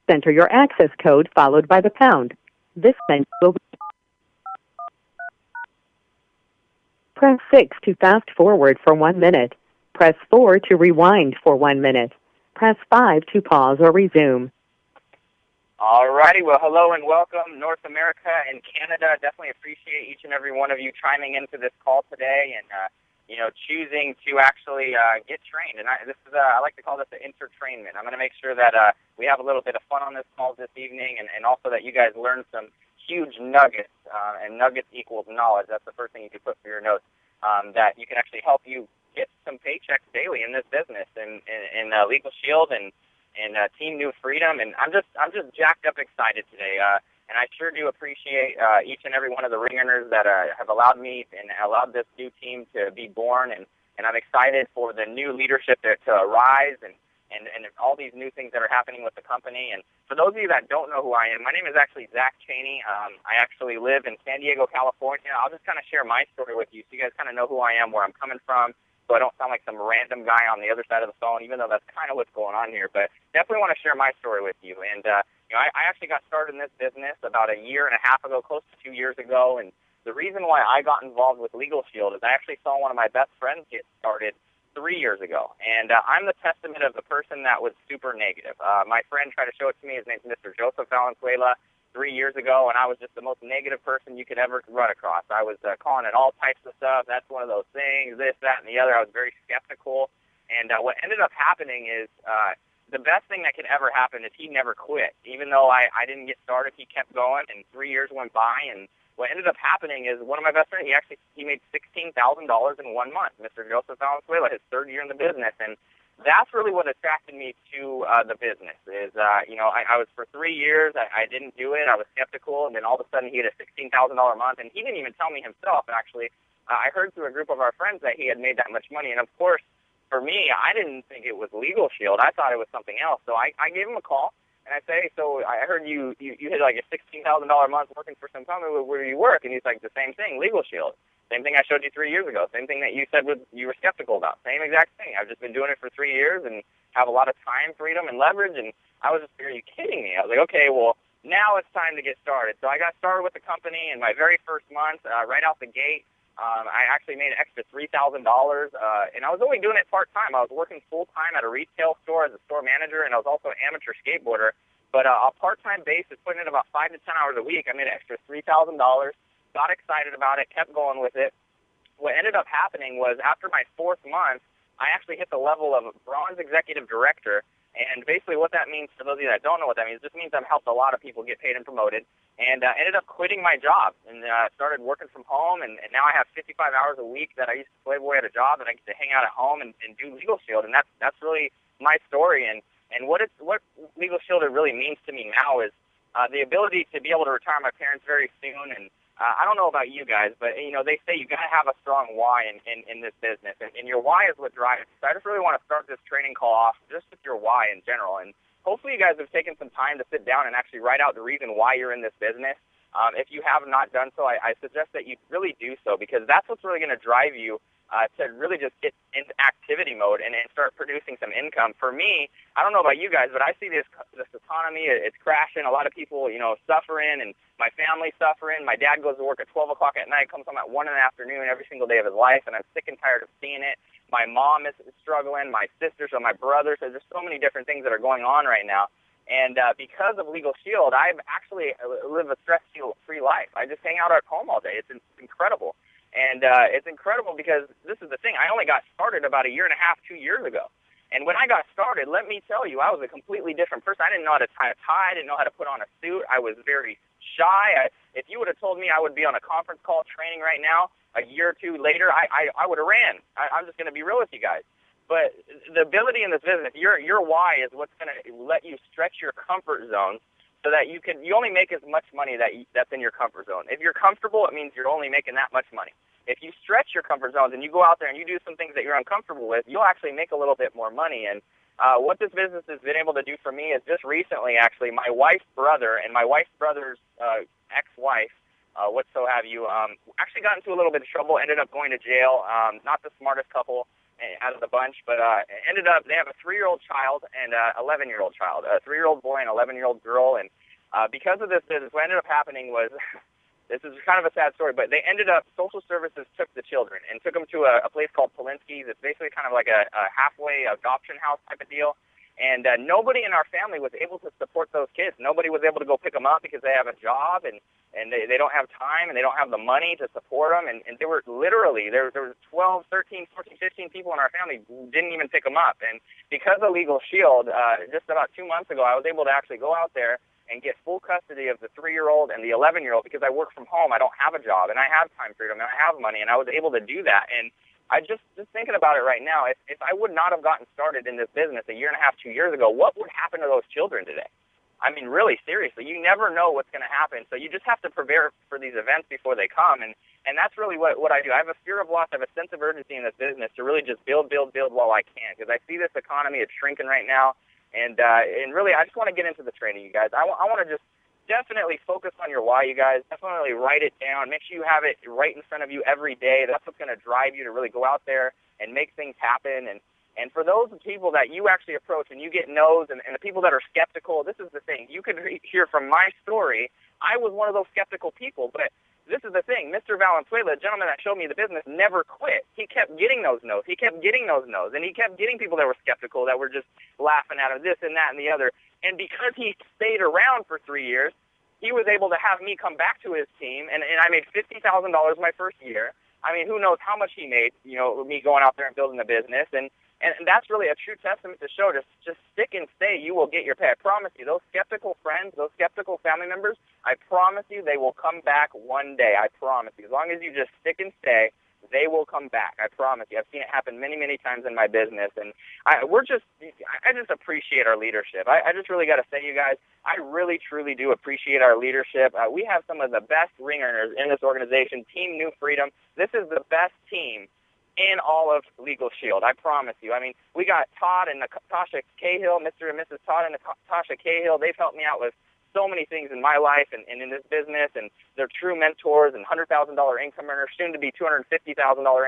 Enter your access code followed by the pound. This menu will press 6 to fast forward for 1 minute. Press 4 to rewind for 1 minute. Press 5 to pause or resume. Alrighty, well, hello and welcome, North America and Canada. Definitely appreciate each and every one of you chiming into this call today and, choosing to actually get trained. And I like to call this the intertrainment. I'm going to make sure that we have a little bit of fun on this call this evening and also that you guys learn some huge nuggets, and nuggets equals knowledge. That's the first thing you can put for your notes, that you can actually help you get some paychecks daily in this business and Legal Shield and Team New Freedom, and I'm just jacked up excited today, and I sure do appreciate each and every one of the ring earners that have allowed me and allowed this new team to be born, and I'm excited for the new leadership to arise and all these new things that are happening with the company. And for those of you that don't know who I am, my name is actually Zach Cheney. I actually live in San Diego, California. I'll just kind of share my story with you so you guys kind of know who I am, where I'm coming from, so I don't sound like some random guy on the other side of the phone, even though that's kind of what's going on here. But definitely want to share my story with you. And, I actually got started in this business about a year and a half ago, close to 2 years ago. And the reason why I got involved with Legal Shield is I actually saw one of my best friends get started 3 years ago. And I'm the testament of the person that was super negative. My friend tried to show it to me. His name's Mr. Joseph Valenzuela. 3 years ago, and I was just the most negative person you could ever run across. I was calling it all types of stuff. That's one of those things, this, that, and the other. I was very skeptical. And what ended up happening is the best thing that could ever happen is he never quit. Even though I didn't get started, he kept going, and 3 years went by. And what ended up happening is one of my best friends, he made $16,000 in 1 month, Mr. Joseph Valenzuela, his third year in the business. And that's really what attracted me to the business. I was for 3 years, I didn't do it. I was skeptical, and then all of a sudden he had a $16,000 a month, and he didn't even tell me himself. Actually, I heard through a group of our friends that he had made that much money, and of course, for me, I didn't think it was Legal Shield. I thought it was something else. So I gave him a call, and I said, hey, so I heard you hit like a $16,000 a month working for some company. Where do you work? And he's like, the same thing, Legal Shield. Same thing I showed you 3 years ago. Same thing that you said you were skeptical about. Same exact thing. I've just been doing it for 3 years and have a lot of time, freedom, and leverage. And I was just, are you kidding me? I was like, okay, well, now it's time to get started. So I got started with the company in my very first month, right out the gate. I actually made an extra $3,000, and I was only doing it part-time. I was working full-time at a retail store as a store manager, and I was also an amateur skateboarder. But a part-time basis, putting in about 5 to 10 hours a week, I made an extra $3,000. Got excited about it, kept going with it. What ended up happening was after my fourth month, I actually hit the level of bronze executive director. And basically what that means, for those of you that don't know what that means, it just means I've helped a lot of people get paid and promoted. And ended up quitting my job and started working from home. And now I have 55 hours a week that I used to slave away at a job, and I get to hang out at home and do Legal Shield. And that's really my story. And what Legal Shield really means to me now is the ability to be able to retire my parents very soon. And I don't know about you guys, but, they say you got to have a strong why in this business, and your why is what drives. So I just really want to start this training call off just with your why in general, and hopefully you guys have taken some time to sit down and actually write out the reason why you're in this business. If you have not done so, I suggest that you really do so, because that's what's really going to drive you to really just get into activity mode and start producing some income. For me, I don't know about you guys, but I see this economy, it's crashing. A lot of people, suffering, and my family's suffering. My dad goes to work at 12 o'clock at night, comes home at 1 in the afternoon every single day of his life, and I'm sick and tired of seeing it. My mom is struggling, my sisters and my brothers. So there's so many different things that are going on right now. And because of Legal Shield, I actually live a stress-free life. I just hang out at home all day. It's incredible. And it's incredible because this is the thing. I only got started about a year and a half, 2 years ago. And when I got started, let me tell you, I was a completely different person. I didn't know how to tie a tie. I didn't know how to put on a suit. I was very shy. If you would have told me I would be on a conference call training right now, a year or two later, I would have ran. I'm just going to be real with you guys. But the ability in this business, your why is what's going to let you stretch your comfort zone so that you only make as much money that's in your comfort zone. If you're comfortable, it means you're only making that much money. If you stretch your comfort zones and you go out there and you do some things that you're uncomfortable with, you'll actually make a little bit more money. And what this business has been able to do for me is just recently, actually, my wife's brother and my wife's brother's ex-wife, actually got into a little bit of trouble, ended up going to jail. Not the smartest couple. out of the bunch, but ended up they have a 3-year-old child and a 11-year-old child, a 3-year-old boy and 11-year-old girl, and because of this business, what ended up happening was, this is kind of a sad story, but they ended up, social services took the children and took them to a place called Polinsky's. It's basically kind of like a halfway adoption house type of deal. And nobody in our family was able to support those kids. Nobody was able to go pick them up because they have a job and they don't have time and they don't have the money to support them. And they were literally, there was 12, 13, 14, 15 people in our family who didn't even pick them up. And because of Legal Shield, just about 2 months ago, I was able to actually go out there and get full custody of the 3-year-old and the 11-year-old because I work from home. I don't have a job, and I have time freedom, and I have money, and I was able to do that. And I just thinking about it right now, if I would not have gotten started in this business a year and a half, 2 years ago, what would happen to those children today? I mean, really, seriously, you never know what's going to happen. So you just have to prepare for these events before they come. And that's really what I do. I have a fear of loss. I have a sense of urgency in this business to really just build while I can, because I see this economy is shrinking right now. And really, I just want to get into the training, you guys. I want to just definitely focus on your why, you guys. Definitely write it down. Make sure you have it right in front of you every day. That's what's going to drive you to really go out there and make things happen. And for those people that you actually approach and you get no's, and the people that are skeptical, this is the thing. You can hear from my story, I was one of those skeptical people, but this is the thing. Mr. Valenzuela, the gentleman that showed me the business, never quit. He kept getting those no's. He kept getting those no's, and he kept getting people that were skeptical, that were just laughing at him, this and that and the other. And because he stayed around for 3 years, he was able to have me come back to his team, and I made $50,000 my first year. I mean, who knows how much he made, me going out there and building the business. And that's really a true testament to show. Just stick and stay. You will get your pay. I promise you, those skeptical friends, those skeptical family members, I promise you they will come back one day. I promise you. As long as you just stick and stay, they will come back. I promise you. I've seen it happen many, many times in my business. And I just appreciate our leadership. I just really got to say, you guys, I really, truly do appreciate our leadership. We have some of the best ring earners in this organization, Team New Freedom. This is the best team in all of Legal Shield, I promise you. I mean, we got Todd and Natasha Cahill, Mr. and Mrs. Todd and Natasha Cahill. They've helped me out with so many things in my life and in this business, and they're true mentors and $100,000 income earners, soon to be $250,000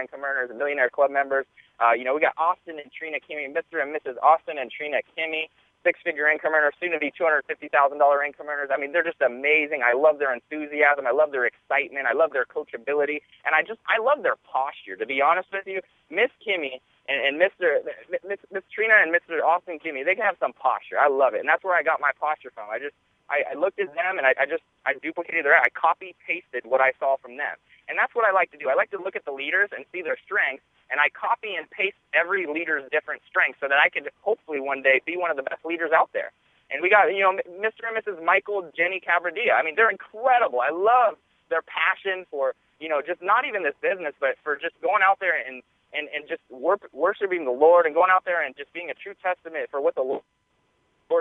income earners and Millionaire Club members. We got Austin and Trina Kimmy, Mr. and Mrs. Austin and Trina Kimmy, six-figure income earners, soon to be $250,000 income earners. I mean, they're just amazing. I love their enthusiasm. I love their excitement. I love their coachability. And I love their posture, to be honest with you. Miss Kimmy and Miss Trina and Mr. Austin Kimmy, they can have some posture. I love it. And that's where I got my posture from. I looked at them and I duplicated I copy-pasted what I saw from them. And that's what I like to do. I like to look at the leaders and see their strengths, and I copy and paste every leader's different strengths so that I could hopefully one day be one of the best leaders out there. And we got, Mr. and Mrs. Michael Jenny Cabradilla. I mean, they're incredible. I love their passion for, just not even this business, but for just going out there and just worshiping the Lord and going out there and just being a true testament for what the Lord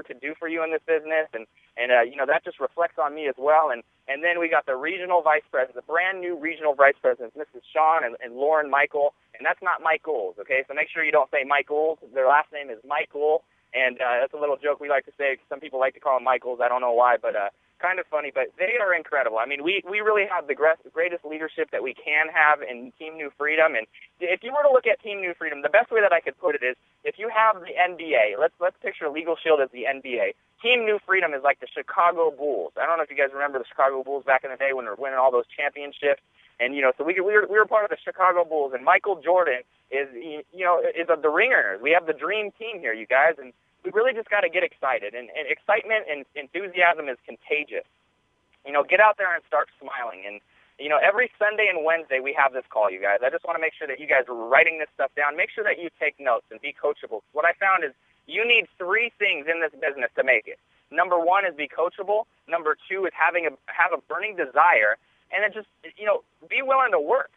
could do for you in this business. And that just reflects on me as well. And then we got the regional vice president, the brand new regional vice presidents, Mrs. Sean and Lauren Michael. And that's not Michaels, okay? So make sure you don't say Michaels. Their last name is Michael. And that's a little joke we like to say. Some people like to call them Michaels. I don't know why, but kind of funny. But they are incredible. I mean, we really have the greatest leadership that we can have in Team New Freedom. And if you were to look at Team New Freedom, the best way that I could put it is, if you have the NBA, let's picture Legal Shield as the NBA. Team New Freedom is like the Chicago Bulls. I don't know if you guys remember the Chicago Bulls back in the day when they were winning all those championships. And, so we were part of the Chicago Bulls. And Michael Jordan is of the ring earners. We have the dream team here, you guys. And we really just got to get excited. And excitement and enthusiasm is contagious. Get out there and start smiling. And, every Sunday and Wednesday we have this call, you guys. I just want to make sure that you guys are writing this stuff down. Make sure that you take notes and be coachable. What I found is you need 3 things in this business to make it. Number 1 is be coachable. Number 2 is have a burning desire. And then just, be willing to work.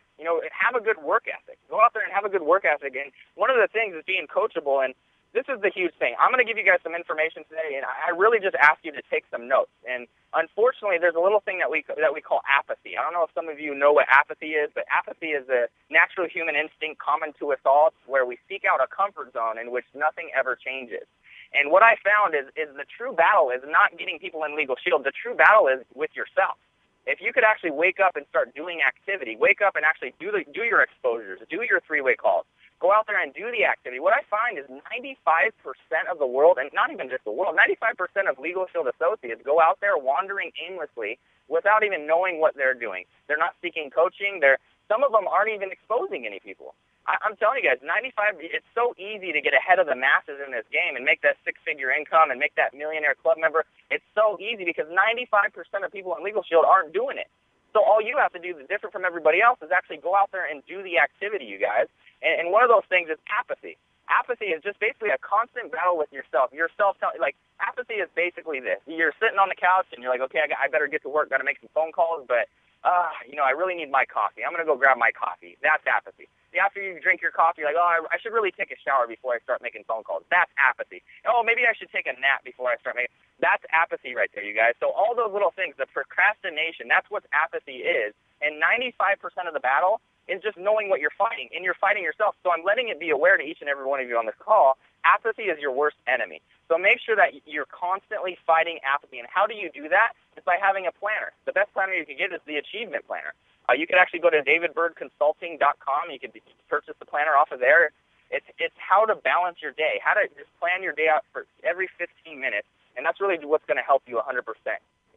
Have a good work ethic. Go out there and have a good work ethic. And one of the things is being coachable. And this is the huge thing. I'm going to give you guys some information today, and I really just ask you to take some notes. And unfortunately, there's a little thing that we call apathy. I don't know if some of you know what apathy is, but apathy is a natural human instinct common to us all, where we seek out a comfort zone in which nothing ever changes. And what I found is the true battle is not getting people in Legal Shield. The true battle is with yourself. If you could actually wake up and start doing activity, wake up and actually do your exposures, do your 3-way calls, Go out there and do the activity. What I find is 95% of the world, and not even just the world, 95% of Legal Shield associates go out there wandering aimlessly without even knowing what they're doing. They're not seeking coaching. Some of them aren't even exposing any people. I'm telling you guys, it's so easy to get ahead of the masses in this game and make that six-figure income and make that millionaire club member. It's so easy because 95% of people on Legal Shield aren't doing it. So all you have to do that's different from everybody else is actually go out there and do the activity, you guys. And one of those things is apathy. Apathy is just basically a constant battle with yourself. Apathy is basically this. You're sitting on the couch and you're like, okay, I better get to work, got to make some phone calls, but I really need my coffee. I'm going to go grab my coffee. That's apathy. After you drink your coffee, you're like, oh, I should really take a shower before I start making phone calls. That's apathy. Oh, maybe I should take a nap before I start making. That's apathy right there, you guys. So all those little things, the procrastination, that's what apathy is. And 95% of the battle is just knowing what you're fighting, and you're fighting yourself. So I'm letting it be aware to each and every one of you on this call, apathy is your worst enemy. So make sure that you're constantly fighting apathy. And how do you do that? It's by having a planner. The best planner you can get is the Achievement Planner. You can actually go to davidbirdconsulting.com. You can purchase the planner off of there. It's how to balance your day, how to just plan your day out for every 15 minutes, and that's really what's going to help you 100%,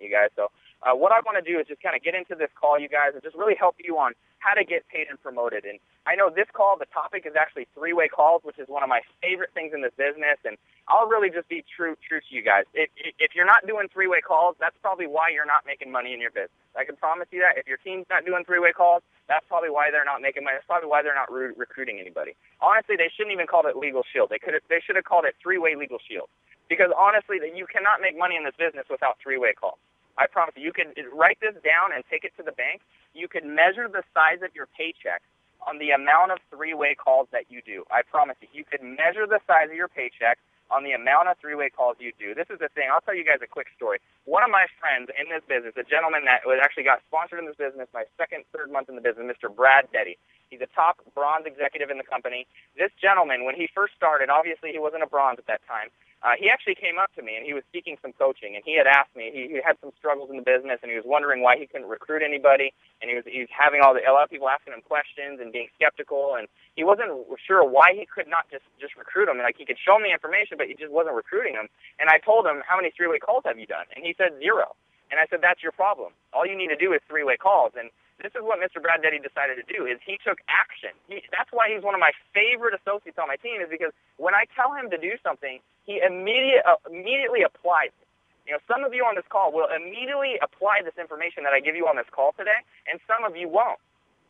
you guys. So what I want to do is just kind of get into this call, you guys, and just really help you on how to get paid and promoted. And I know this call, the topic is actually three-way calls, which is one of my favorite things in this business, and I'll really just be true to you guys. If you're not doing three-way calls, that's probably why you're not making money in your business. I can promise you that. If your team's not doing three-way calls, that's probably why they're not making money. That's probably why they're not recruiting anybody. Honestly, they shouldn't even call it Legal Shield. They should have called it three-way Legal Shield, because honestly, you cannot make money in this business without three-way calls. I promise you. You can write this down and take it to the bank. You can measure the size of your paycheck on the amount of three-way calls that you do. I promise you. You can measure the size of your paycheck on the amount of three-way calls you do. This is the thing. I'll tell you guys a quick story. One of my friends in this business, a gentleman that actually got sponsored in this business, my third month in the business, Mr. Brad Detty. He's a top bronze executive in the company. This gentleman, when he first started, obviously he wasn't a bronze at that time. He actually came up to me, and he was seeking some coaching, and he had asked me, he had some struggles in the business, and he was wondering why he couldn't recruit anybody, and he was having a lot of people asking him questions and being skeptical, and he wasn't sure why he could not just recruit them. Like, he could show me information, but he just wasn't recruiting them. And I told him, how many three-way calls have you done? And he said 0. And I said, that's your problem. All you need to do is three-way calls. And this is what Mr. Brad Detty decided to do, is he took action. That's why he's one of my favorite associates on my team, is because when I tell him to do something, he immediately applies it. You know, some of you on this call will immediately apply this information that I give you on this call today, and some of you won't.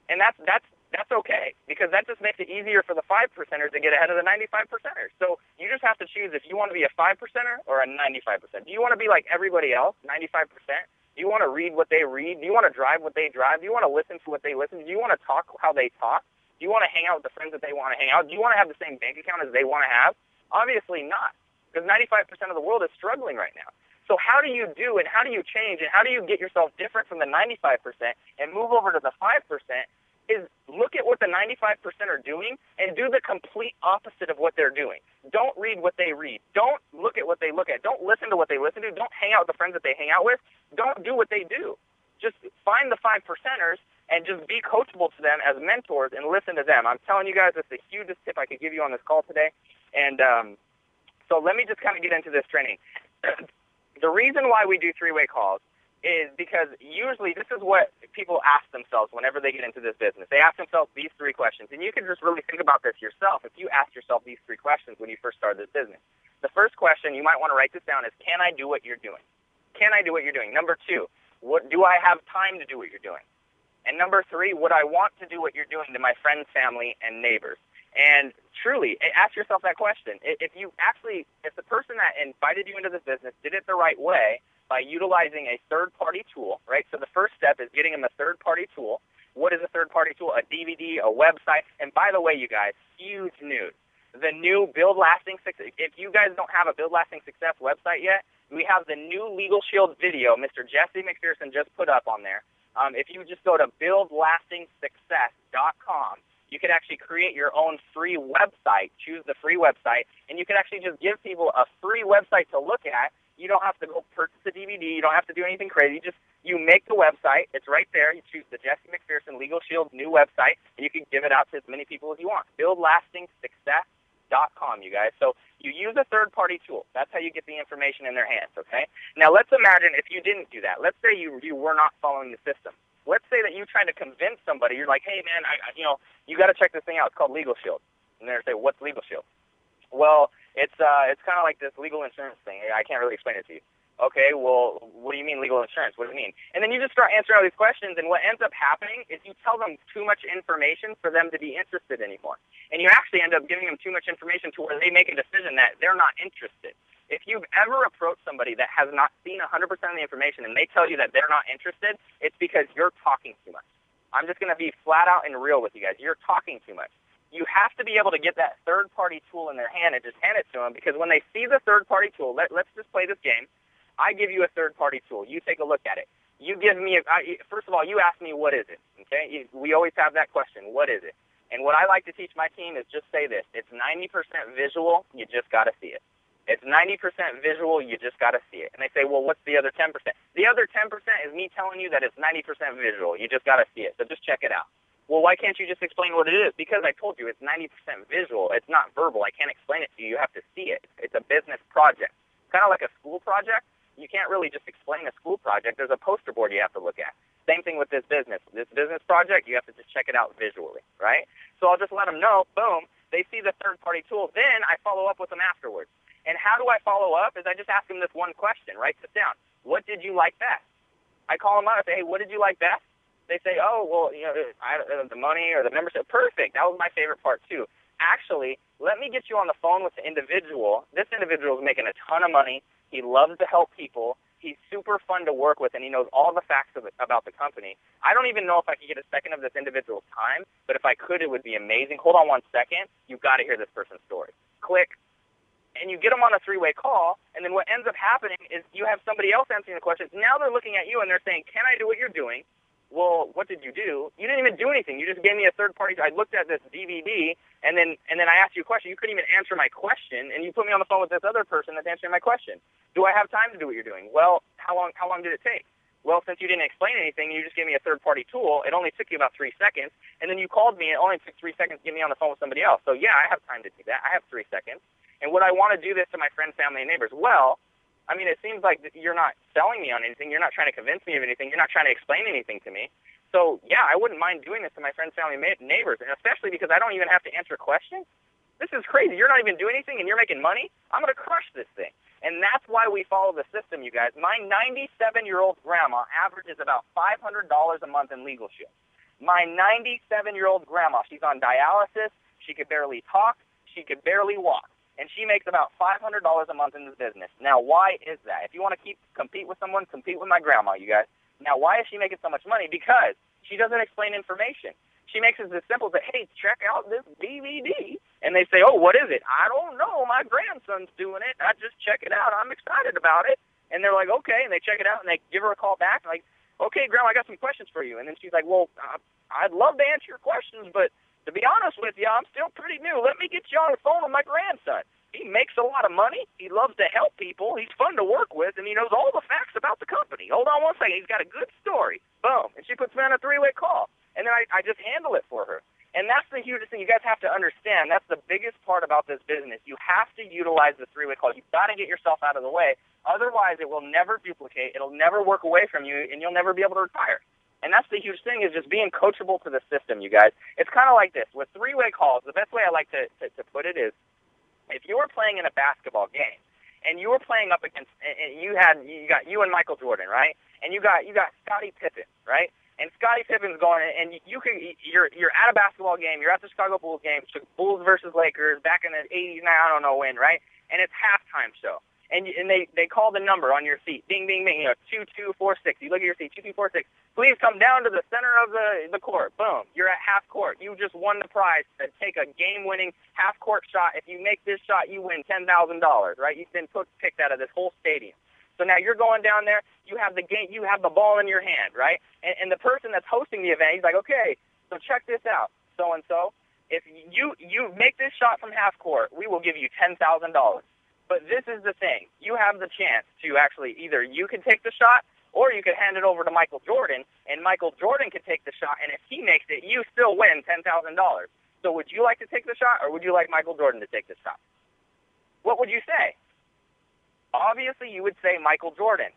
And that's okay, because that just makes it easier for the 5%ers to get ahead of the 95%ers. So you just have to choose if you want to be a 5%er or a 95%. Do you want to be like everybody else, 95%? Do you want to read what they read? Do you want to drive what they drive? Do you want to listen to what they listen to? Do you want to talk how they talk? Do you want to hang out with the friends that they want to hang out? Do you want to have the same bank account as they want to have? Obviously not, because 95% of the world is struggling right now. So how do you do and how do you change and how do you get yourself different from the 95% and move over to the 5%? Is look at what the 95% are doing and do the complete opposite of what they're doing. Don't read what they read. Don't look at what they look at. Don't listen to what they listen to. Don't hang out with the friends that they hang out with. Don't do what they do. Just find the 5%ers and just be coachable to them as mentors and listen to them. I'm telling you guys, that's the hugest tip I could give you on this call today. And so let me just kind of get into this training. The reason why we do three-way calls is because usually this is what people ask themselves whenever they get into this business. They ask themselves these three questions, and you can just really think about this yourself if you ask yourself these three questions when you first started this business. The first question, you might want to write this down, is can I do what you're doing? Can I do what you're doing? Number 2, do I have time to do what you're doing? And number 3, would I want to do what you're doing to my friends, family, and neighbors? And truly, ask yourself that question. If the person that invited you into this business did it the right way, by utilizing a third-party tool, right? So the first step is getting them a third-party tool. What is a third-party tool? A DVD, a website. And by the way, you guys, huge news. The new Build Lasting Success. If you guys don't have a Build Lasting Success website yet, we have the new Legal Shield video Mr. Jesse McPherson just put up on there. If you just go to buildlastingsuccess.com, you can actually create your own free website. Choose the free website, and you can actually just give people a free website to look at. You don't have to go purchase a DVD. You don't have to do anything crazy. You make the website. It's right there. You choose the Jesse McPherson Legal Shield new website, and you can give it out to as many people as you want. BuildLastingSuccess.com, you guys. So you use a third-party tool. That's how you get the information in their hands, okay? Now, let's imagine if you didn't do that. Let's say you were not following the system. Let's say that you tried to convince somebody. You're like, hey, man, you got to check this thing out. It's called Legal Shield. And they're say, what's Legal Shield? Well, it's kind of like this legal insurance thing. I can't really explain it to you. Okay, well, what do you mean legal insurance? What do you mean? And then you just start answering all these questions, and what ends up happening is you tell them too much information for them to be interested anymore. And you actually end up giving them too much information to where they make a decision that they're not interested. If you've ever approached somebody that has not seen 100% of the information and they tell you that they're not interested, it's because you're talking too much. I'm just going to be flat out and real with you guys. You're talking too much. You have to be able to get that third-party tool in their hand and just hand it to them, because when they see the third-party tool, let's just play this game. I give you a third-party tool. You take a look at it. You give me first of all, you ask me, what is it? Okay? We always have that question, what is it? And what I like to teach my team is just say this. It's 90% visual. You just got to see it. It's 90% visual. You just got to see it. And they say, well, what's the other 10%? The other 10% is me telling you that it's 90% visual. You just got to see it. So just check it out. Well, why can't you just explain what it is? Because I told you it's 90% visual. It's not verbal. I can't explain it to you. You have to see it. It's a business project. Kind of like a school project. You can't really just explain a school project. There's a poster board you have to look at. Same thing with this business. This business project, you have to just check it out visually, right? So I'll just let them know, boom, they see the third-party tool. Then I follow up with them afterwards. And how do I follow up is I just ask them this one question. Write this down. What did you like best? I call them out and say, hey, what did you like best? They say, oh, well, the money or the membership. Perfect. That was my favorite part, too. Actually, let me get you on the phone with the individual. This individual is making a ton of money. He loves to help people. He's super fun to work with, and he knows all the facts about the company. I don't even know if I could get a second of this individual's time, but if I could, it would be amazing. Hold on 1 second. You've got to hear this person's story. Click. And you get them on a three-way call, and then what ends up happening is you have somebody else answering the questions. Now they're looking at you, and they're saying, can I do what you're doing? Well, what did you do? You didn't even do anything. You just gave me a third party. I looked at this DVD, and then I asked you a question. You couldn't even answer my question, and you put me on the phone with this other person that's answering my question. Do I have time to do what you're doing? Well, how long did it take? Well, since you didn't explain anything, you just gave me a third-party tool. It only took you about 3 seconds, and then you called me, and it only took 3 seconds to get me on the phone with somebody else. So, yeah, I have time to do that. I have 3 seconds. And would I want to do this to my friends, family, and neighbors? Well, I mean, it seems like you're not selling me on anything. You're not trying to convince me of anything. You're not trying to explain anything to me. So, yeah, I wouldn't mind doing this to my friends, family, and neighbors, and especially because I don't even have to answer questions. This is crazy. You're not even doing anything, and you're making money? I'm going to crush this thing. And that's why we follow the system, you guys. My 97-year-old grandma averages about $500 a month in Legal Shield. My 97-year-old grandma, she's on dialysis. She could barely talk. She could barely walk. And she makes about $500 a month in this business. Now, why is that? If you want to compete with someone, compete with my grandma, you guys. Now, why is she making so much money? Because she doesn't explain information. She makes it as simple as, hey, check out this DVD. And they say, oh, what is it? I don't know. My grandson's doing it. I just check it out. I'm excited about it. And they're like, okay. And they check it out, and they give her a call back. Like, okay, Grandma, I got some questions for you. And then she's like, well, I'd love to answer your questions, but to be honest with you, I'm still pretty new. Let me get you on the phone with my grandson. He makes a lot of money. He loves to help people. He's fun to work with, and he knows all the facts about the company. Hold on 1 second. He's got a good story. Boom. And she puts me on a three-way call. And then I just handle it for her. And that's the hugest thing. You guys have to understand. That's the biggest part about this business. You have to utilize the three-way call. You've got to get yourself out of the way. Otherwise, it will never duplicate. It'll never work away from you, and you'll never be able to retire. And that's the huge thing, is just being coachable to the system, you guys. It's kind of like this. With three-way calls, the best way I like to put it is, if you were playing in a basketball game, and you were playing up against, and you got you and Michael Jordan, right? And you got Scottie Pippen, right? And Scottie Pippen's going, and you're at a basketball game, you're at the Chicago Bulls game, Bulls versus Lakers back in the 80s, now I don't know when, right? And it's halftime show. And they call the number on your seat, bing, bing, bing, 2246. You look at your seat, 2246. Please come down to the center of the court. Boom, you're at half court. You just won the prize to take a game-winning half-court shot. If you make this shot, you win $10,000, right? You've been picked out of this whole stadium. So now you're going down there. You have the ball in your hand, right? And the person that's hosting the event, he's like, okay, so check this out, so-and-so. If you make this shot from half court, we will give you $10,000. But this is the thing. You have the chance to actually either you can take the shot Or you could hand it over to Michael Jordan, and Michael Jordan could take the shot, and if he makes it, you still win $10,000. So would you like to take the shot, or would you like Michael Jordan to take the shot? What would you say? Obviously, you would say Michael Jordan.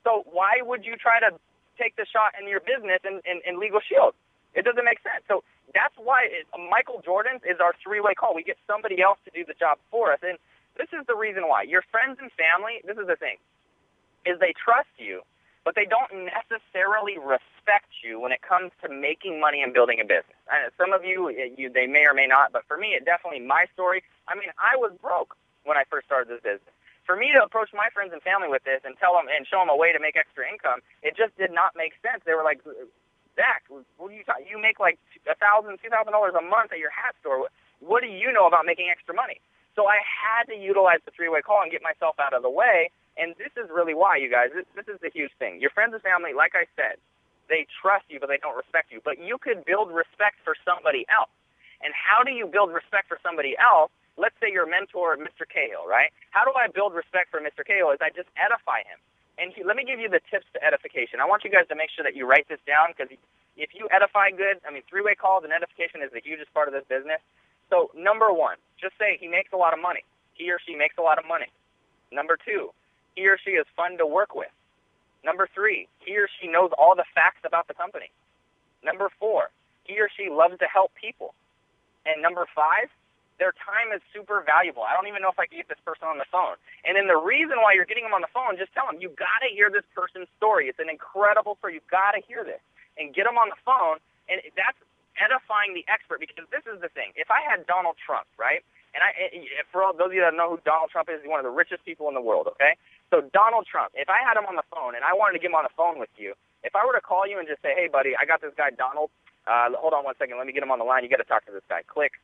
So why would you try to take the shot in your business in Legal Shield? It doesn't make sense. So that's why Michael Jordan is our three-way call. We get somebody else to do the job for us. And this is the reason why. Your friends and family, this is the thing, is they trust you, but they don't necessarily respect you when it comes to making money and building a business. Some of you, they may or may not, but for me, it definitely my story. I mean, I was broke when I first started this business. For me to approach my friends and family with this and tell them and show them a way to make extra income, it just did not make sense. They were like, Zach, what are you talking? You make like $1,000, $2,000 a month at your hat store. What do you know about making extra money? So I had to utilize the three-way call and get myself out of the way. And this is really why, you guys. This is the huge thing. Your friends and family, like I said, they trust you, but they don't respect you. But you could build respect for somebody else. And how do you build respect for somebody else? Let's say your mentor, Mr. Cahill, right? How do I build respect for Mr. Cahill? Is I just edify him. And let me give you the tips to edification. I want you guys to make sure that you write this down, because if you edify good, I mean, three-way calls and edification is the hugest part of this business. So number one, just say he makes a lot of money. He or she makes a lot of money. Number two, he or she is fun to work with. Number three, he or she knows all the facts about the company. Number four, he or she loves to help people. And number five, their time is super valuable. I don't even know if I can get this person on the phone. And then the reason why you're getting them on the phone, just tell them, you got to hear this person's story. It's an incredible story. You got to hear this. And get them on the phone, and that's edifying the expert, because this is the thing. If I had Donald Trump, right, and for all those of you that know who Donald Trump is, he's one of the richest people in the world, okay? So Donald Trump, if I had him on the phone and I wanted to get him on the phone with you, if I were to call you and just say, hey, buddy, I got this guy Donald, hold on 1 second, let me get him on the line, you got to talk to this guy, click.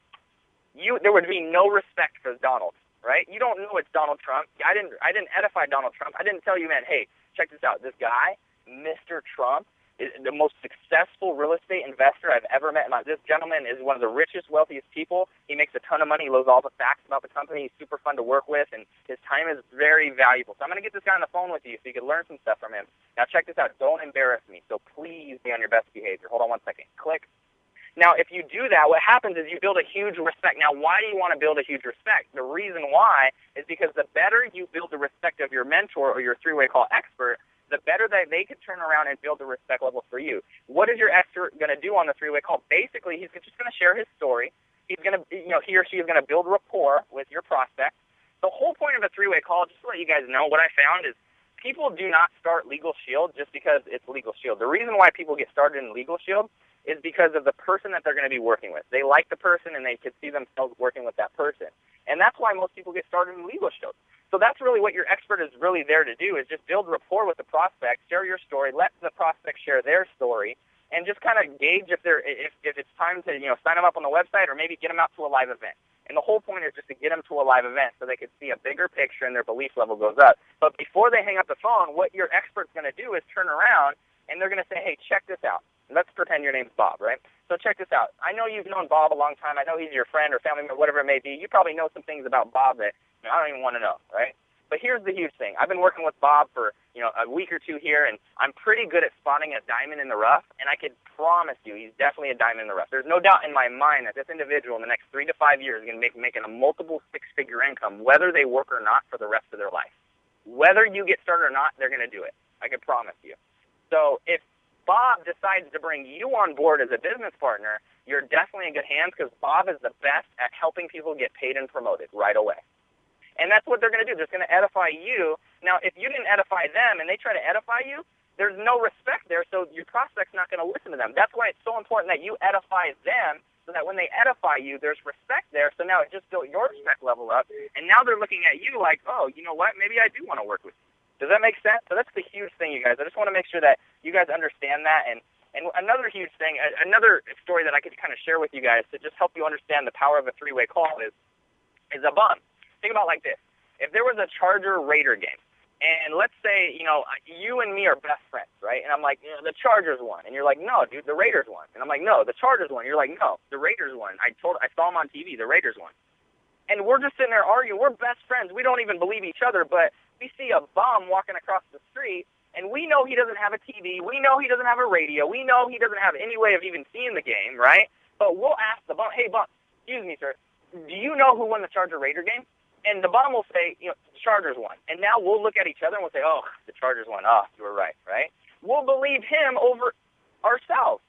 There would be no respect for Donald, right? You don't know it's Donald Trump. I didn't edify Donald Trump. I didn't tell you, man, hey, check this out. This guy, Mr. Trump, is the most successful real estate investor I've ever met. This gentleman is one of the richest, wealthiest people. He makes a ton of money. He knows all the facts about the company. He's super fun to work with, and his time is very valuable. So I'm going to get this guy on the phone with you so you can learn some stuff from him. Now, check this out. Don't embarrass me. So please be on your best behavior. Hold on 1 second. Click. Now, if you do that, what happens is you build a huge respect. Now, why do you want to build a huge respect? The reason why is because the better you build the respect of your mentor or your three-way call expert, the better that they can turn around and build the respect level for you. What is your expert going to do on the three-way call? Basically, he's just going to share his story. He's going to, he or she is going to build rapport with your prospect. The whole point of a three-way call, just to let you guys know, what I found is people do not start Legal Shield just because it's Legal Shield. The reason why people get started in Legal Shield is because of the person that they're going to be working with. They like the person, and they could see themselves working with that person. And that's why most people get started in Legal Shield. So that's really what your expert is really there to do, is just build rapport with the prospect, share your story, let the prospect share their story, and just kind of gauge if it's time to sign them up on the website or maybe get them out to a live event. And the whole point is just to get them to a live event so they can see a bigger picture and their belief level goes up. But before they hang up the phone, what your expert's going to do is turn around and they're going to say, hey, check this out. Let's pretend your name's Bob, right? So check this out. I know you've known Bob a long time. I know he's your friend or family member, whatever it may be. You probably know some things about Bob that I don't even want to know, right? But here's the huge thing. I've been working with Bob for, a week or two here, and I'm pretty good at spotting a diamond in the rough, and I can promise you he's definitely a diamond in the rough. There's no doubt in my mind that this individual in the next 3 to 5 years is going to be making a multiple six-figure income, whether they work or not, for the rest of their life. Whether you get started or not, they're going to do it. I can promise you. So if Bob decides to bring you on board as a business partner, you're definitely in good hands, because Bob is the best at helping people get paid and promoted right away. And that's what they're going to do. They're going to edify you. Now, if you didn't edify them and they try to edify you, there's no respect there, so your prospect's not going to listen to them. That's why it's so important that you edify them, so that when they edify you, there's respect there. So now it just built your respect level up, and now they're looking at you like, oh, you know what, maybe I do want to work with you. Does that make sense? So that's the huge thing, you guys. I just want to make sure that you guys understand that. And another huge thing, another story that I could kind of share with you guys to just help you understand the power of a three-way call is a bum. Think about it like this. If there was a Charger-Raider game, and let's say, you and me are best friends, right? And I'm like, the Chargers won. And you're like, no, dude, the Raiders won. And I'm like, no, the Chargers won. You're like, no, the Raiders won. I saw them on TV. The Raiders won. And we're just sitting there arguing. We're best friends. We don't even believe each other, but we see a bum walking across the street, And we know he doesn't have a TV. We know he doesn't have a radio. We know he doesn't have any way of even seeing the game, right? But we'll ask the bum, hey, bum, excuse me, sir, do you know who won the Charger-Raider game? And the bum will say, the Chargers won. And now we'll look at each other and we'll say, oh, the Chargers won. Oh, you were right, right? We'll believe him over ourselves.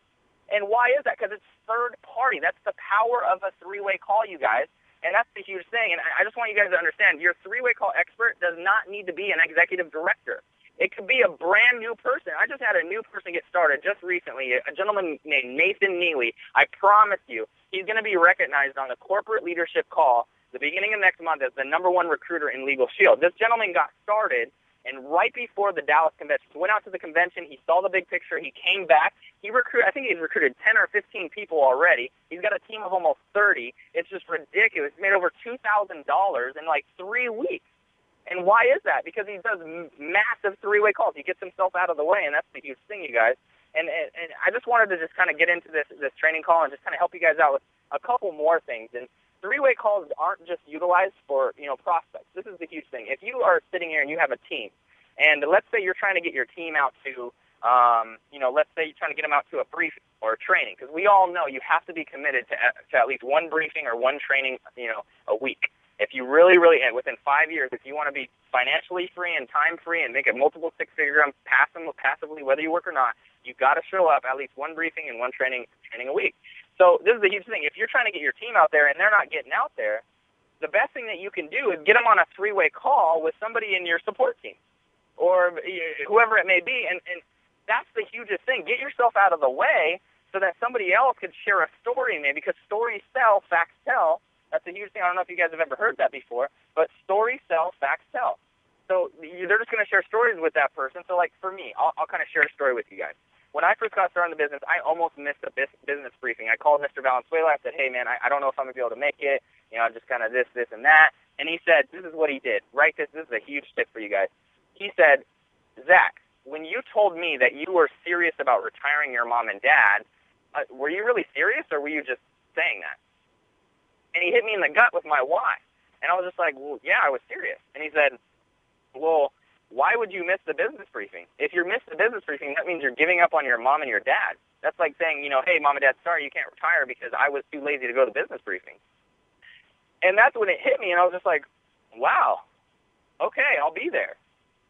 And why is that? Because it's third party. That's the power of a three-way call, you guys. And that's the huge thing. And I just want you guys to understand, your three-way call expert does not need to be an executive director. It could be a brand new person. I just had a new person get started just recently, a gentleman named Nathan Neely. I promise you, he's going to be recognized on the corporate leadership call the beginning of next month as the #1 recruiter in Legal Shield. This gentleman got started, and right before the Dallas convention, he went out to the convention, he saw the big picture, he came back, I think he's recruited 10 or 15 people already. He's got a team of almost 30. It's just ridiculous. He made over $2,000 in like 3 weeks. And why is that? Because he does massive three-way calls. He gets himself out of the way, and that's the huge thing, you guys. And I just wanted to just kind of get into this training call and just kind of help you guys out with a couple more things. And three-way calls aren't just utilized for, prospects. This is the huge thing. If you are sitting here and you have a team, and let's say you're trying to get your team out to, let's say you're trying to get them out to a briefing or a training, because we all know you have to be committed to at least one briefing or one training, a week. If you really, and within 5 years, if you want to be financially free and time free and make a multiple six-figure income passively, whether you work or not, you've got to show up at least one briefing and one training a week. So this is the huge thing. If you're trying to get your team out there and they're not getting out there, the best thing that you can do is get them on a three-way call with somebody in your support team or whoever it may be. And that's the hugest thing. Get yourself out of the way so that somebody else could share a story maybe, because stories sell, facts tell. That's a huge thing. I don't know if you guys have ever heard that before, but stories sell, facts tell. So they're just going to share stories with that person. So like for me, I'll kind of share a story with you guys. When I first got started in the business, I almost missed a business briefing. I called Mr. Valenzuela. I said, hey, man, I don't know if I'm going to be able to make it. Just kind of this, and that. And he said, this is what he did. Write this. This is a huge tip for you guys. He said, Zach, when you told me that you were serious about retiring your mom and dad, were you really serious or were you just saying that? And he hit me in the gut with my why. And I was just like, well, yeah, I was serious. And he said, well, why would you miss the business briefing? If you miss the business briefing, that means you're giving up on your mom and your dad. That's like saying, hey, mom and dad, sorry, you can't retire because I was too lazy to go to the business briefing. And that's when it hit me, and I was just like, wow, okay, I'll be there.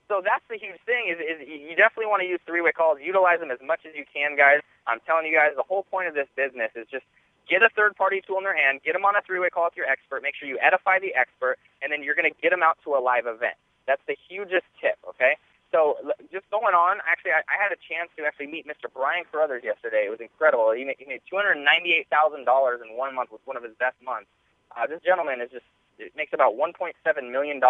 So that's the huge thing is you definitely want to use three-way calls. Utilize them as much as you can, guys. I'm telling you guys, the whole point of this business is just get a third-party tool in their hand, get them on a three-way call with your expert, make sure you edify the expert, and then you're going to get them out to a live event. That's the hugest tip, okay? So just going on, actually, I had a chance to actually meet Mr. Brian Carruthers yesterday. It was incredible. He made $298,000 in 1 month with one of his best months. This gentleman it makes about $1.7 million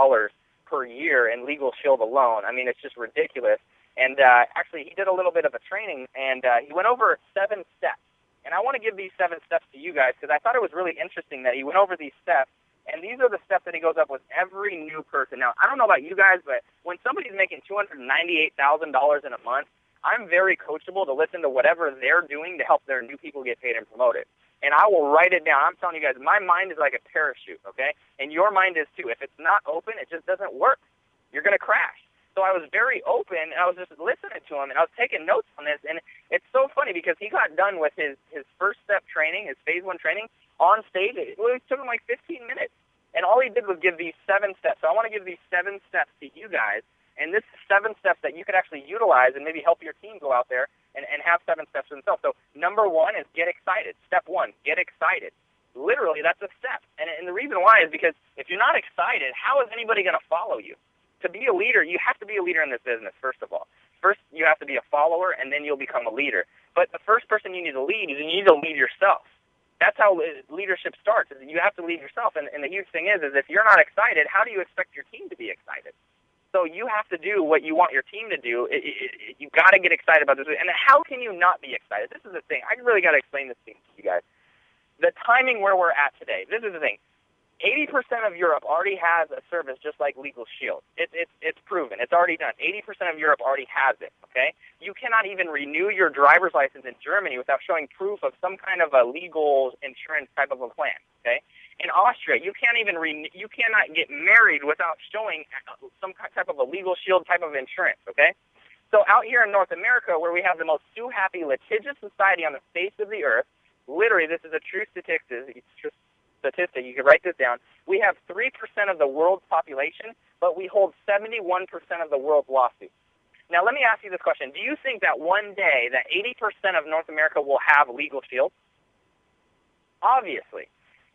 per year in Legal Shield alone. I mean, it's just ridiculous. And actually, he did a little bit of a training, and he went over 7 steps. And I want to give these 7 steps to you guys because I thought it was really interesting that he went over these steps. And these are the steps that he goes up with every new person. Now, I don't know about you guys, but when somebody's making $298,000 in a month, I'm very coachable to listen to whatever they're doing to help their new people get paid and promoted. And I will write it down. I'm telling you guys, my mind is like a parachute, okay? And your mind is too. If it's not open, it just doesn't work. You're going to crash. So I was very open, and I was just listening to him, and I was taking notes on this. And it's so funny because he got done with his first step training, his phase 1 training, on stage. It took him like 15 minutes. And all he did was give these 7 steps. So I want to give these 7 steps to you guys. And this is 7 steps that you could actually utilize and maybe help your team go out there and have 7 steps for themselves. So number 1 is get excited. Step 1, get excited. Literally, that's a step. And the reason why is because if you're not excited, how is anybody going to follow you? To be a leader, you have to be a leader in this business, first of all. First, you have to be a follower, and then you'll become a leader. But the first person you need to lead is you need to lead yourself. That's how leadership starts. Is you have to lead yourself. And the huge thing is if you're not excited, how do you expect your team to be excited? So you have to do what you want your team to do. You've got to get excited about this. And how can you not be excited? This is the thing. I really got to explain this thing to you guys. The timing where we're at today, this is the thing. 80% of Europe already has a service just like Legal Shield. It's proven. It's already done. 80% of Europe already has it, okay? You cannot even renew your driver's license in Germany without showing proof of some kind of a legal insurance type of a plan, okay? In Austria, you cannot get married without showing some type of a Legal Shield type of insurance, okay? So out here in North America, where we have the most sue-happy, litigious society on the face of the earth, literally, this is a true statistic. You can write this down. We have 3% of the world's population, but we hold 71% of the world's lawsuits. Now, let me ask you this question. Do you think that one day that 80% of North America will have legal shields? Obviously.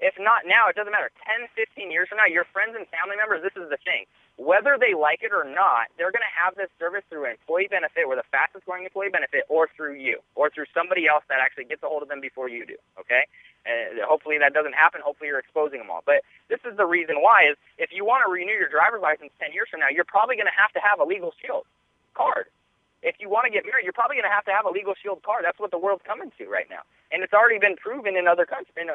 If not now, it doesn't matter. 10, 15 years from now, your friends and family members, this is the thing. Whether they like it or not, they're going to have this service through an employee benefit or the fastest growing employee benefit, or through you, or through somebody else that actually gets a hold of them before you do, okay? Hopefully that doesn't happen. Hopefully you're exposing them all. But this is the reason why is if you want to renew your driver's license 10 years from now, you're probably going to have a legal shield card. If you want to get married, you're probably going to have a legal shield card. That's what the world's coming to right now. And it's already been proven in other countries, in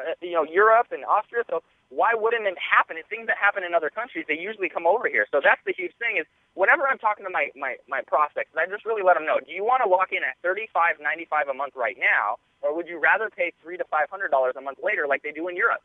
Europe and Austria. So why wouldn't it happen? It's things that happen in other countries, they usually come over here. So that's the huge thing is whenever I'm talking to my prospects, I just really let them know, do you want to walk in at $35.95 a month right now, or would you rather pay $300 to $500 a month later like they do in Europe?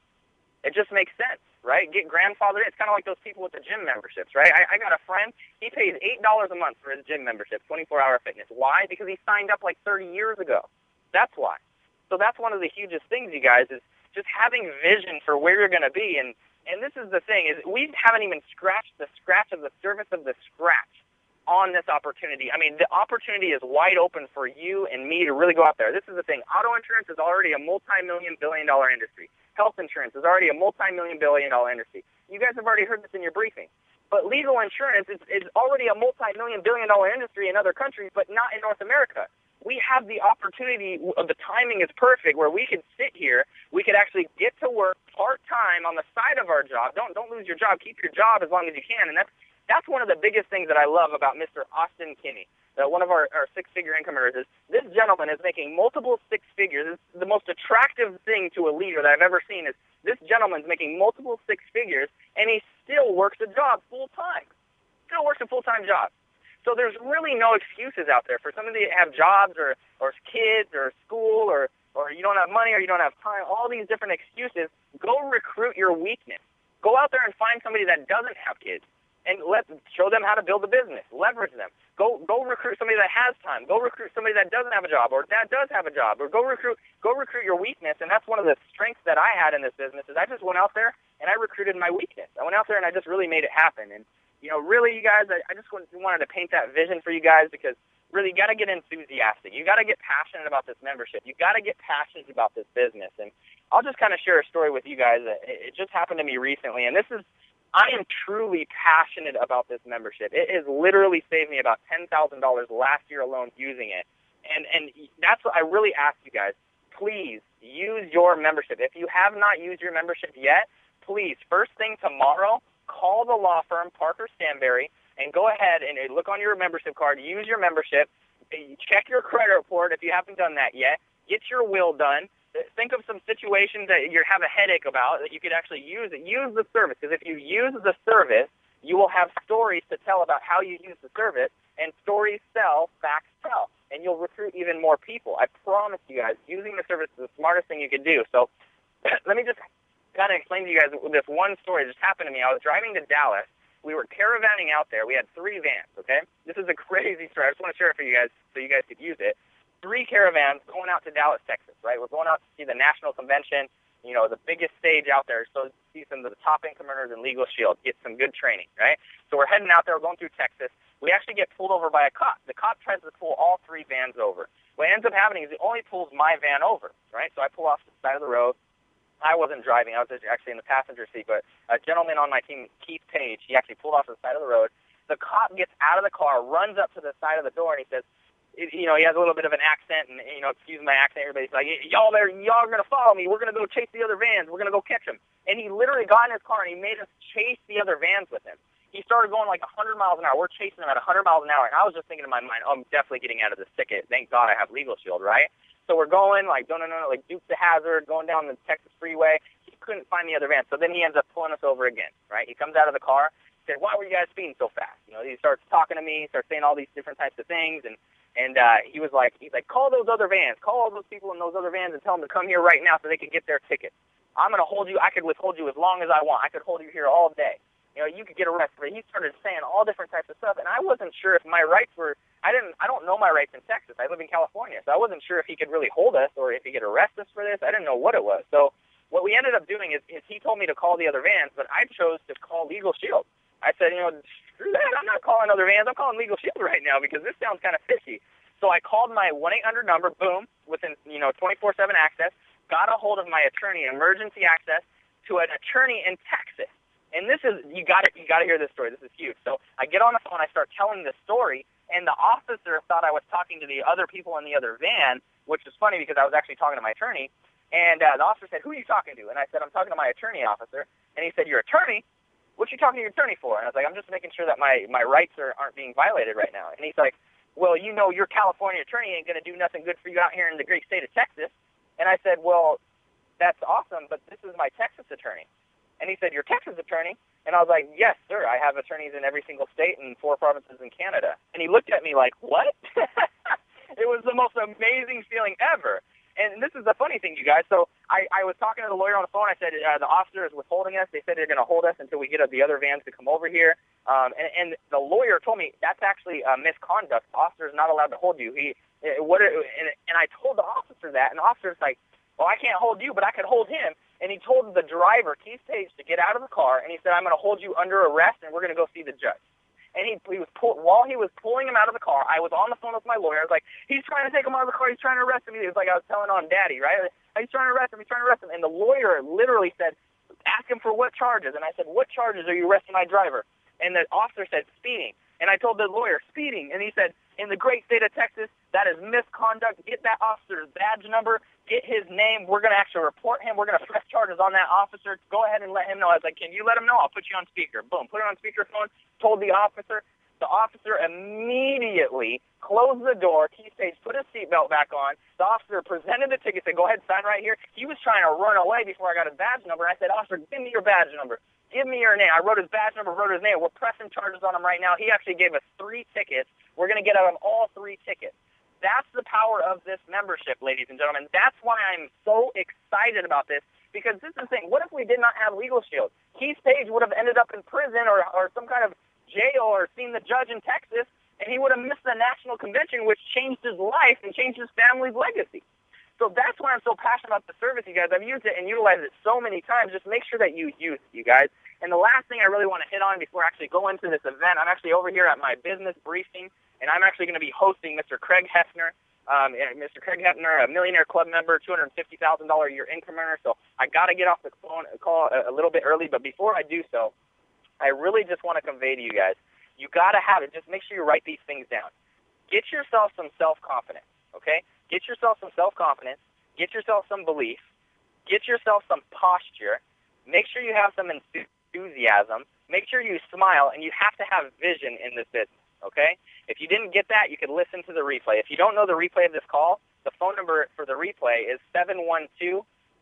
It just makes sense, right? Get grandfathered in. It's kind of like those people with the gym memberships, right? I got a friend, he pays $8 a month for his gym membership, 24-hour fitness. Why? Because he signed up like 30 years ago. That's why. So that's one of the hugest things, you guys, is just having vision for where you're going to be. And this is the thing, is we haven't even scratched the scratch of the surface of the scratch on this opportunity. I mean, the opportunity is wide open for you and me to really go out there. This is the thing. Auto insurance is already a multi-million billion-dollar industry. Health insurance is already a multi-million billion-dollar industry. You guys have already heard this in your briefing. But legal insurance is already a multi-million billion-dollar industry in other countries, but not in North America. We have the opportunity, the timing is perfect, where we could sit here, we could actually get to work part-time on the side of our job. Don't lose your job. Keep your job as long as you can. And that's one of the biggest things that I love about Mr. Austin Kinney, one of our six-figure income earners, is this gentleman is making multiple six figures. It's the most attractive thing to a leader that I've ever seen is this gentleman's making multiple six figures, and he still works a job full-time. Still works a full-time job. So there's really no excuses out there for somebody that have jobs or kids or school or you don't have money or you don't have time, all these different excuses. Go recruit your weakness. Go out there and find somebody that doesn't have kids and show them how to build a business. Leverage them. Go recruit somebody that has time. Go recruit somebody that doesn't have a job or that does have a job. Or go recruit your weakness. And that's one of the strengths that I had in this business is I just went out there and I recruited my weakness. I went out there and I just really made it happen. And really, you guys, I just wanted to paint that vision for you guys because really you got to get enthusiastic. You got to get passionate about this membership. You got to get passionate about this business. And I'll just kind of share a story with you guys. It just happened to me recently, and I am truly passionate about this membership. It has literally saved me about $10,000 last year alone using it. And that's what I really ask you guys. Please use your membership. If you have not used your membership yet, please, first thing tomorrow, call the law firm, Parker Stanberry, and go ahead and look on your membership card, use your membership, check your credit report if you haven't done that yet, get your will done, think of some situations that you have a headache about that you could actually use it. Use the service, because if you use the service, you will have stories to tell about how you use the service, and stories sell, facts sell, and you'll recruit even more people. I promise you guys, using the service is the smartest thing you could do. So let me just kind of explain to you guys this one story that just happened to me. I was driving to Dallas. We were caravanning out there. We had 3 vans, okay? This is a crazy story. I just want to share it for you guys so you guys could use it. 3 caravans going out to Dallas, Texas, right? We're going out to see the National Convention, the biggest stage out there, so see some of the top income earners in Legal Shield, get some good training, right? So we're heading out there, we're going through Texas. We actually get pulled over by a cop. The cop tries to pull all 3 vans over. What ends up happening is he only pulls my van over, right? So I pull off to the side of the road. I wasn't driving. I was actually in the passenger seat, but a gentleman on my team, Keith Page, he actually pulled off to the side of the road. The cop gets out of the car, runs up to the side of the door, and he says, he has a little bit of an accent, and, excuse my accent, everybody's like, y'all are going to follow me. We're going to go chase the other vans. We're going to go catch them. And he literally got in his car, and he made us chase the other vans with him. He started going like 100 miles an hour. We're chasing him at 100 miles an hour, and I was just thinking in my mind, I'm definitely getting out of this ticket. Thank God I have Legal Shield, right? So we're going like, no, like Dukes of Hazzard, going down the Texas freeway. He couldn't find the other van, so then he ends up pulling us over again, right? He comes out of the car, said, why were you guys speeding so fast? He starts talking to me, starts saying all these different types of things, and he was like, call those other vans, call all those people in those other vans and tell them to come here right now so they can get their tickets. I'm going to hold you. I could withhold you as long as I want. I could hold you here all day. You could get arrested. But he started saying all different types of stuff, and I wasn't sure if my rights were I don't know my rights in Texas. I live in California, so I wasn't sure if he could really hold us or if he could arrest us for this. I didn't know what it was. So what we ended up doing is he told me to call the other vans, but I chose to call Legal Shield. I said, screw that. I'm not calling other vans. I'm calling Legal Shield right now because this sounds kind of fishy. So I called my 1-800 number, boom, within 24/7 access, got a hold of my attorney, emergency access to an attorney in Texas. And this is, you got to hear this story. This is huge. So I get on the phone, I start telling this story, and the officer thought I was talking to the other people in the other van, which is funny because I was actually talking to my attorney. And the officer said, "Who are you talking to?" And I said, "I'm talking to my attorney, officer." And he said, "Your attorney? What you talking to your attorney for?" And I was like, "I'm just making sure that my rights aren't being violated right now." And he's like, "Well, your California attorney ain't going to do nothing good for you out here in the great state of Texas." And I said, "Well, that's awesome, but this is my Texas attorney." And he said, "Your Texas attorney?" And I was like, "Yes, sir. I have attorneys in every single state and 4 provinces in Canada." And he looked at me like, "What?" It was the most amazing feeling ever. And this is the funny thing, you guys. So I was talking to the lawyer on the phone. I said, the officer is withholding us. They said they're going to hold us until we get the other vans to come over here. And the lawyer told me that's actually misconduct. The officer is not allowed to hold you. And I told the officer that, and the officer's like, "Well, I can't hold you, but I could hold him." And he told the driver, Keith Page, to get out of the car, and he said, "I'm going to hold you under arrest, and we're going to go see the judge." And while he was pulling him out of the car, I was on the phone with my lawyer. I was like, "He's trying to take him out of the car. He's trying to arrest him." He was like, I was telling on Daddy, right? "He's trying to arrest him. He's trying to arrest him." And the lawyer literally said, "Ask him for what charges." And I said, "What charges are you arresting my driver?" And the officer said, "Speeding." And I told the lawyer, "Speeding." And he said, "In the great state of Texas, that is misconduct. Get that officer's badge number. Get his name. We're going to actually report him. We're going to press charges on that officer. Go ahead and let him know." I was like, "Can you let him know? I'll put you on speaker." Boom. Put it on speakerphone. Told the officer. The officer immediately closed the door. Keith Page put his seatbelt back on. The officer presented the ticket, said, "Go ahead, sign right here." He was trying to run away before I got his badge number. I said, "Officer, give me your badge number. Give me your name." I wrote his badge number, wrote his name. We're pressing charges on him right now. He actually gave us 3 tickets. We're going to get out of him all 3 tickets. That's the power of this membership, ladies and gentlemen. That's why I'm so excited about this, because this is the thing. What if we did not have Legal Shield? Keith Page would have ended up in prison or some kind of jail or seen the judge in Texas, and he would have missed the national convention, which changed his life and changed his family's legacy. So that's why I'm so passionate about the service, you guys. I've used it and utilized it so many times. Just make sure that you use it, you guys. And the last thing I really want to hit on before I actually go into this event, I'm actually over here at my business briefing, and I'm actually going to be hosting Mr. Craig Hefner. Mr. Craig Hefner, a Millionaire Club member, $250,000 a year income earner. So I got to get off the phone call a little bit early, but before I do so, I really just want to convey to you guys, you got to have it. Just make sure you write these things down. Get yourself some self-confidence, okay? Get yourself some self-confidence. Get yourself some belief. Get yourself some posture. Make sure you have some enthusiasm. Make sure you smile, and you have to have vision in this business, okay? If you didn't get that, you could listen to the replay. If you don't know the replay of this call, the phone number for the replay is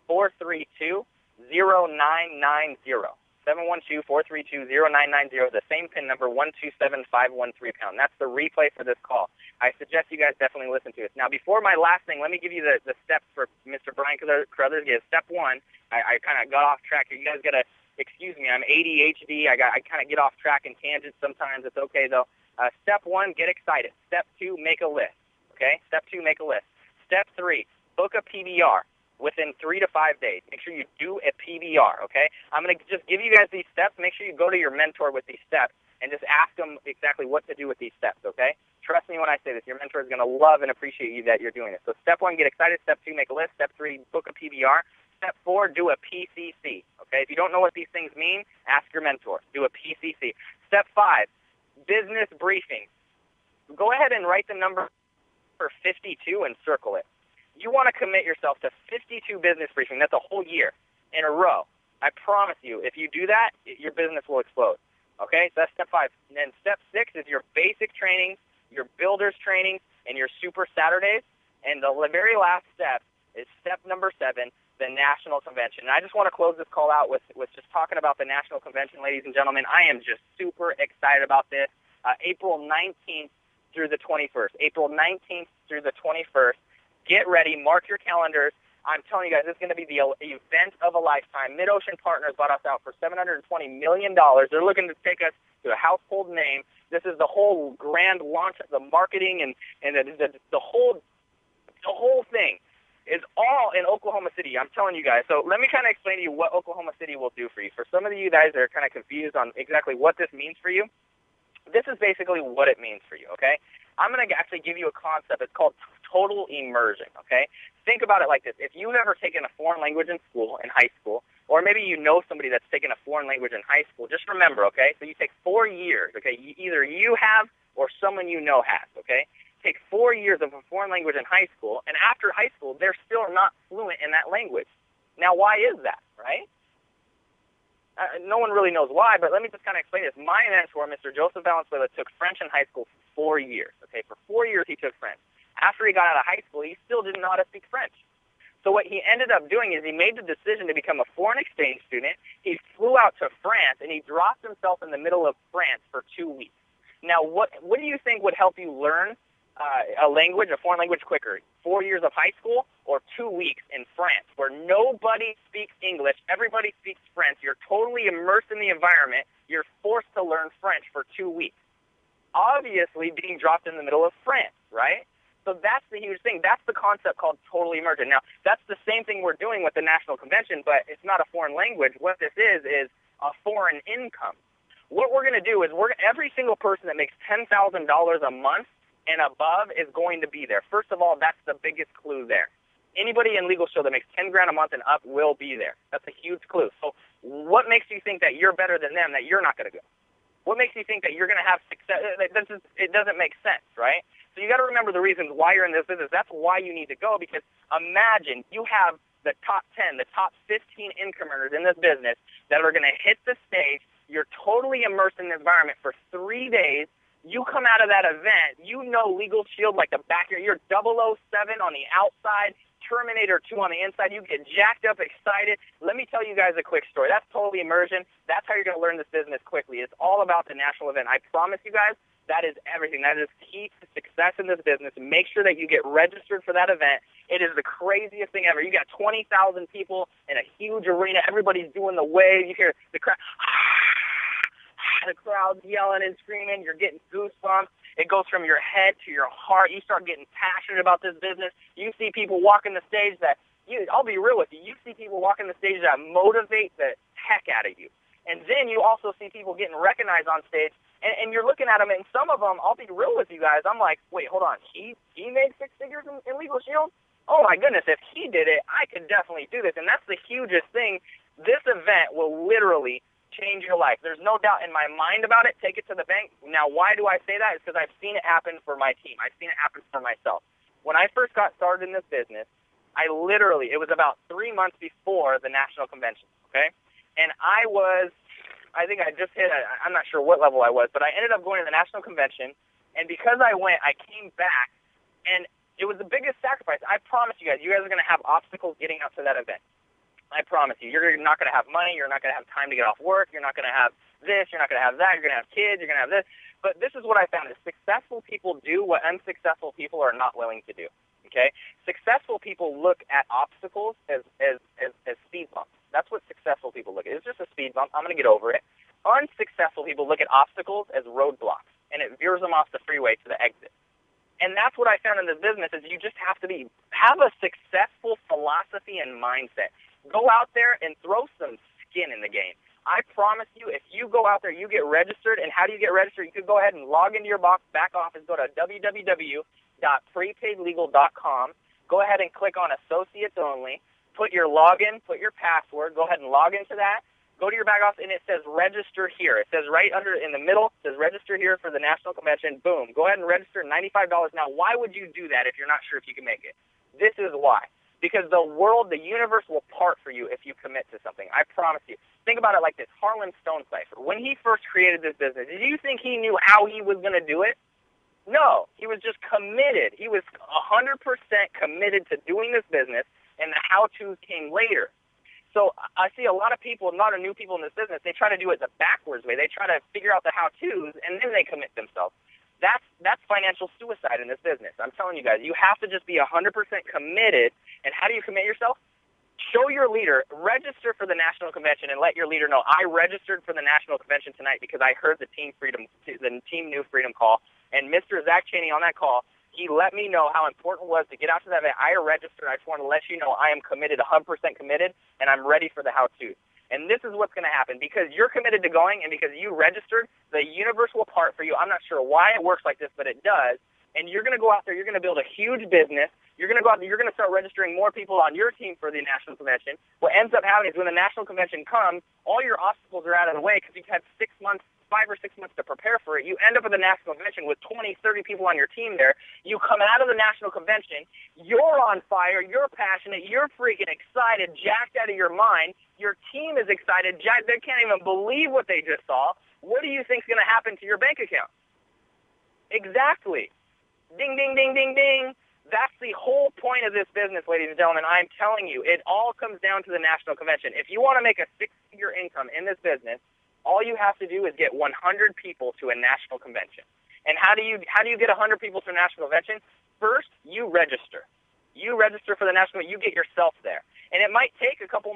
712-432-0990. 712-432-0990, the same PIN number, 127513#. That's the replay for this call. I suggest you guys definitely listen to it. Now, before my last thing, let me give you the steps for Mr. Brian Carruthers. Step 1, I kind of got off track. You guys got to excuse me. I'm ADHD. I kind of get off track in tangents sometimes. It's okay, though. Step 1, get excited. Step 2, make a list. Okay? Step 2, make a list. Step 3, book a PBR. Within 3 to 5 days. Make sure you do a PBR, okay? I'm going to just give you guys these steps. Make sure you go to your mentor with these steps and just ask them exactly what to do with these steps, okay? Trust me when I say this. Your mentor is going to love and appreciate you that you're doing this. So step 1, get excited. Step 2, make a list. Step 3, book a PBR. Step 4, do a PCC, okay? If you don't know what these things mean, ask your mentor. Do a PCC. Step 5, business briefing. Go ahead and write the number for 52 and circle it. You want to commit yourself to 52 business briefings. That's a whole year in a row. I promise you, if you do that, your business will explode. Okay? So that's step 5. And then step 6 is your basic training, your builders training, and your super Saturdays. And the very last step is step number 7, the national convention. And I just want to close this call out with just talking about the national convention, ladies and gentlemen. I am just super excited about this. April 19th through the 21st. April 19th through the 21st. Get ready. Mark your calendars. I'm telling you guys, this is going to be the event of a lifetime. MidOcean Partners bought us out for $720 million. They're looking to take us to a household name. This is the whole grand launch of the marketing and the whole thing is all in Oklahoma City. I'm telling you guys. So let me kind of explain to you what Oklahoma City will do for you. For some of you guys that are kind of confused on exactly what this means for you, this is basically what it means for you, okay? I'm going to actually give you a concept. It's called total immersion, okay? Think about it like this. If you've ever taken a foreign language in school, in high school, or maybe you know somebody that's taken a foreign language in high school, just remember, okay? So you take 4 years, okay? Either you have or someone you know has, okay? Take 4 years of a foreign language in high school, and after high school, they're still not fluent in that language. Now, why is that, right? No one really knows why, but let me just kind of explain this. My mentor, Mr. Joseph Valenzuela, took French in high school for 4 years, okay? For 4 years, he took French. After he got out of high school, he still didn't know how to speak French. So what he ended up doing is he made the decision to become a foreign exchange student. He flew out to France, and he dropped himself in the middle of France for 2 weeks. Now, what do you think would help you learn a language, a foreign language, quicker? 4 years of high school or 2 weeks in France where nobody speaks English, everybody speaks French, you're totally immersed in the environment, you're forced to learn French for 2 weeks. Obviously being dropped in the middle of France, right? So that's the huge thing. That's the concept called total immersion. Now, that's the same thing we're doing with the National Convention, but it's not a foreign language. What this is a foreign income. What we're going to do is every single person that makes $10,000 a month and above is going to be there. First of all, that's the biggest clue there. Anybody in Legal Shield that makes $10,000 a month and up will be there. That's a huge clue. So what makes you think that you're better than them, that you're not going to go? What makes you think that you're going to have success? It doesn't make sense, right? So you got to remember the reasons why you're in this business. That's why you need to go, because imagine you have the top 10, the top 15 income earners in this business that are going to hit the stage. You're totally immersed in the environment for 3 days. You come out of that event, you know Legal Shield like the back of your 007 on the outside, Terminator 2 on the inside. You get jacked up, excited. Let me tell you guys a quick story. That's totally immersion. That's how you're going to learn this business quickly. It's all about the national event. I promise you guys, that is everything. That is key to success in this business. Make sure that you get registered for that event. It is the craziest thing ever. You got 20,000 people in a huge arena. Everybody's doing the wave. You hear the crowd. The crowd's yelling and screaming. You're getting goosebumps. It goes from your head to your heart. You start getting passionate about this business. You see people walking the stage I'll be real with you. You see people walking the stage that motivate the heck out of you. And then you also see people getting recognized on stage, and you're looking at them, and some of them, I'll be real with you guys, I'm like, wait, hold on. He made 6 figures in Legal Shield? Oh, my goodness, if he did it, I could definitely do this. And that's the hugest thing. This event will literally change your life. There's no doubt in my mind about it. Take it to the bank. Now, why do I say that? It's because I've seen it happen for my team. I've seen it happen for myself. When I first got started in this business, it was about 3 months before the National Convention, okay? And I think I just hit, I'm not sure what level I was, but I ended up going to the National Convention, and because I went, I came back, and it was the biggest sacrifice. I promise you guys are going to have obstacles getting out to that event. I promise you. You're not going to have money. You're not going to have time to get off work. You're not going to have this. You're not going to have that. You're going to have kids. You're going to have this. But this is what I found is successful people do what unsuccessful people are not willing to do. Okay? Successful people look at obstacles as speed bumps. That's what successful people look at. It's just a speed bump. I'm going to get over it. Unsuccessful people look at obstacles as roadblocks, and it veers them off the freeway to the exit. And that's what I found in this business is you just have a successful philosophy and mindset. Go out there and throw some skin in the game. I promise you, if you go out there, you get registered. And how do you get registered? You could go ahead and log into your back office. Go to www.prepaidlegal.com. Go ahead and click on Associates Only. Put your login, put your password. Go ahead and log into that. Go to your back office, and it says register here. It says right under in the middle, it says register here for the National Convention. Boom. Go ahead and register, $95. Now, why would you do that if you're not sure if you can make it? This is why. Because the universe will part for you if you commit to something. I promise you. Think about it like this. Harlan Stonecipher, when he first created this business, did you think he knew how he was going to do it? No. He was just committed. He was 100% committed to doing this business, and the how-tos came later. So I see a lot of people, a lot of new people in this business, they try to do it the backwards way. They try to figure out the how-tos, and then they commit themselves. That's financial suicide in this business. I'm telling you guys, you have to just be 100% committed. And how do you commit yourself? show your leader, register for the national convention, and let your leader know, I registered for the national convention tonight because I heard the Team New Freedom call, and Mr. Zach Cheney on that call, he let me know how important it was to get out to that event. I registered. I just want to let you know I am committed, 100% committed, and I'm ready for the how-to. And this is what's going to happen. Because you're committed to going and because you registered, the universe will part for you. I'm not sure why it works like this, but it does. And you're going to go out there. You're going to build a huge business. You're going to go out there. You're going to start registering more people on your team for the national convention. What ends up happening is when the national convention comes, all your obstacles are out of the way because you've had 6 months, 5 or 6 months to prepare for it. You end up at the national convention with 20, 30 people on your team there. You come out of the national convention. You're on fire. You're passionate. You're freaking excited, jacked out of your mind. Your team is excited. They can't even believe what they just saw. What do you think is going to happen to your bank account? Exactly. Ding, ding, ding, ding, ding. That's the whole point of this business, ladies and gentlemen. I'm telling you, it all comes down to the national convention. If you want to make a 6-figure income in this business, all you have to do is get 100 people to a national convention. And how do you get 100 people to a national convention? First, you register. You register for the national. You get yourself there. And it might take a couple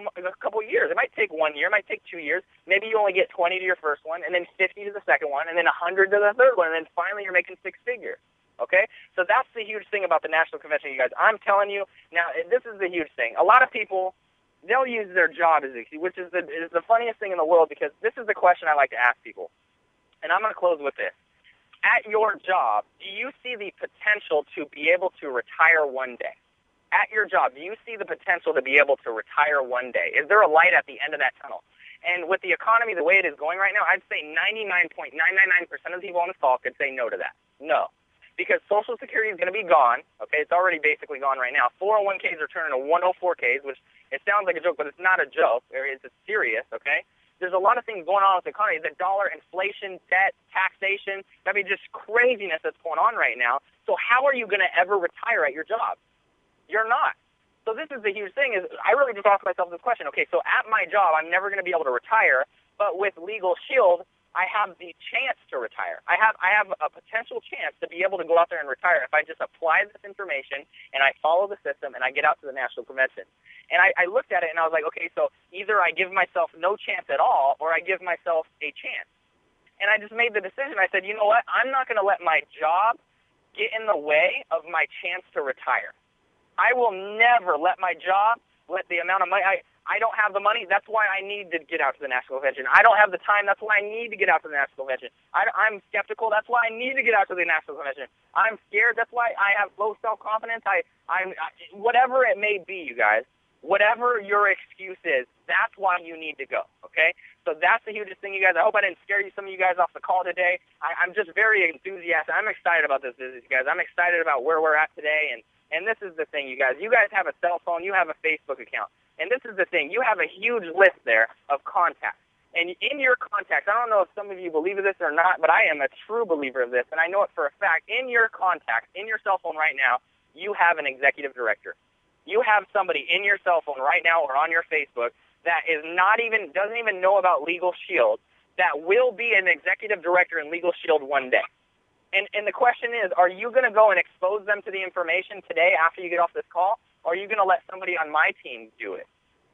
years. It might take 1 year. It might take 2 years. Maybe you only get 20 to your first one, and then 50 to the second one, and then 100 to the third one, and then finally you're making 6 figures. Okay? So that's the huge thing about the national convention, you guys. I'm telling you, now, this is the huge thing. A lot of people, they'll use their job as which is the funniest thing in the world, because this is the question I like to ask people. And I'm going to close with this. At your job, do you see the potential to be able to retire one day? At your job, do you see the potential to be able to retire one day? Is there a light at the end of that tunnel? And with the economy the way it is going right now, I'd say 99.999% of the people on this call could say no to that. No. Because Social Security is going to be gone. Okay, it's already basically gone right now. 401ks are turning to 104ks, which it sounds like a joke, but it's not a joke. It's serious, okay? There's a lot of things going on with the economy. The dollar, inflation, debt, taxation, I mean, just craziness that's going on right now. So how are you going to ever retire at your job? You're not. So this is the huge thing is I really just asked myself this question. Okay, so at my job, I'm never going to be able to retire, but with Legal Shield, I have the chance to retire. I have a potential chance to be able to go out there and retire if I just apply this information and I follow the system and I get out to the national convention. And I looked at it and I was like, okay, so either I give myself no chance at all or I give myself a chance. And I just made the decision. I said, you know what? I'm not going to let my job get in the way of my chance to retire. I will never let my job, let the amount of money, I don't have the money. That's why I need to get out to the national convention. I don't have the time. That's why I need to get out to the national convention. I'm skeptical. That's why I need to get out to the national convention. I'm scared. That's why I have low self-confidence. I'm whatever it may be, you guys, whatever your excuse is, that's why you need to go, okay? So that's the hugest thing, you guys. I hope I didn't scare some of you guys off the call today. I'm just very enthusiastic. I'm excited about this business, you guys. I'm excited about where we're at today, and this is the thing, you guys. You guys have a cell phone. You have a Facebook account. And this is the thing. You have a huge list there of contacts. And in your contacts, I don't know if some of you believe in this or not, but I am a true believer of this, and I know it for a fact. In your contacts, in your cell phone right now, you have an executive director. You have somebody in your cell phone right now or on your Facebook that doesn't even know about Legal Shield that will be an executive director in Legal Shield one day. And the question is, are you going to go and expose them to the information today after you get off this call, or are you going to let somebody on my team do it?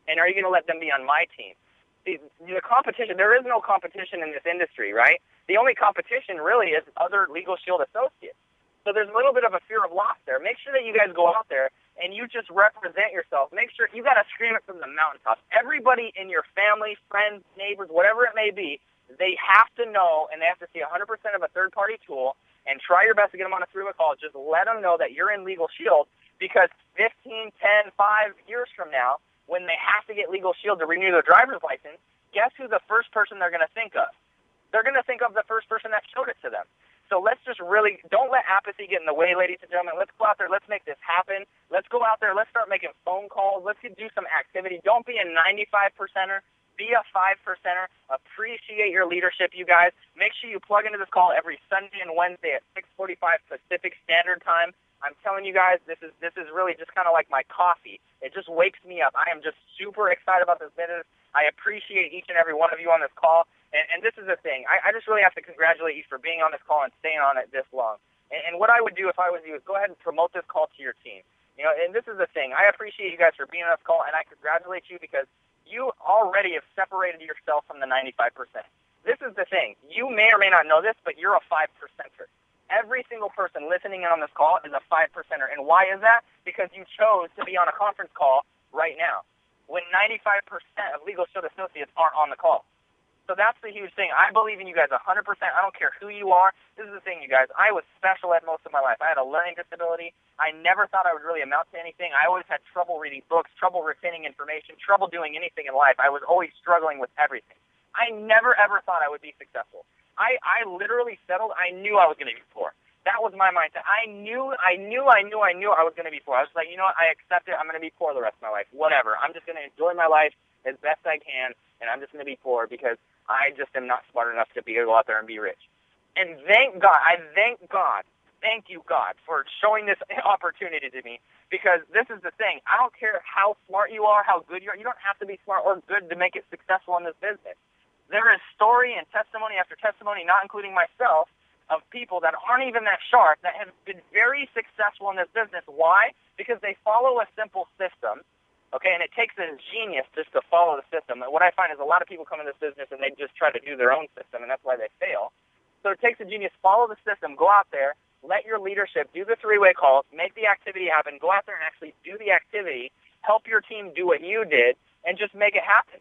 And are you going to let them be on my team? The competition, there is no competition in this industry, right? The only competition really is other Legal Shield associates. So there's a little bit of a fear of loss there. Make sure that you guys go out there and you just represent yourself. Make sure you got to scream it from the mountaintops. Everybody in your family, friends, neighbors, whatever it may be, they have to know and they have to see 100% of a third-party tool and try your best to get them on a 3-way call. Just let them know that you're in Legal Shield, because 15, 10, 5 years from now, when they have to get Legal Shield to renew their driver's license, guess who the first person they're going to think of? They're going to think of the first person that showed it to them. So let's just really, don't let apathy get in the way, ladies and gentlemen. Let's go out there. Let's make this happen. Let's go out there. Let's start making phone calls. Let's do some activity. Don't be a 95%er. Be a 5%er. Appreciate your leadership, you guys. Make sure you plug into this call every Sunday and Wednesday at 6:45 Pacific Standard Time. I'm telling you guys, this is really just kind of like my coffee. It just wakes me up. I am just super excited about this business. I appreciate each and every one of you on this call. And this is the thing. I just really have to congratulate you for being on this call and staying on it this long. And what I would do if I was you is go ahead and promote this call to your team. You know, and this is the thing. I appreciate you guys for being on this call, and I congratulate you because you already have separated yourself from the 95%. This is the thing. You may or may not know this, but you're a 5%er. Every single person listening in on this call is a 5%er. And why is that? Because you chose to be on a conference call right now when 95% of Legal Shield associates aren't on the call. So that's the huge thing. I believe in you guys 100%. I don't care who you are. This is the thing, you guys. I was special ed most of my life. I had a learning disability. I never thought I would really amount to anything. I always had trouble reading books, trouble retaining information, trouble doing anything in life. I was always struggling with everything. I never, ever thought I would be successful. I literally settled. I knew I was going to be poor. That was my mindset. I knew I was going to be poor. I was like, you know what? I accept it. I'm going to be poor the rest of my life. Whatever. I'm just going to enjoy my life as best I can, and I'm just going to be poor because I just am not smart enough to go out there and be rich. And thank God, thank you, God, for showing this opportunity to me, because this is the thing. I don't care how smart you are, how good you are. You don't have to be smart or good to make it successful in this business. There is story and testimony after testimony, not including myself, of people that aren't even that sharp that have been very successful in this business. Why? Because they follow a simple system. Okay, and it takes a genius just to follow the system. And what I find is a lot of people come in this business and they just try to do their own system, and that's why they fail. So it takes a genius. Follow the system. Go out there. Let your leadership do the three-way calls. Make the activity happen. Go out there and actually do the activity. Help your team do what you did, and just make it happen.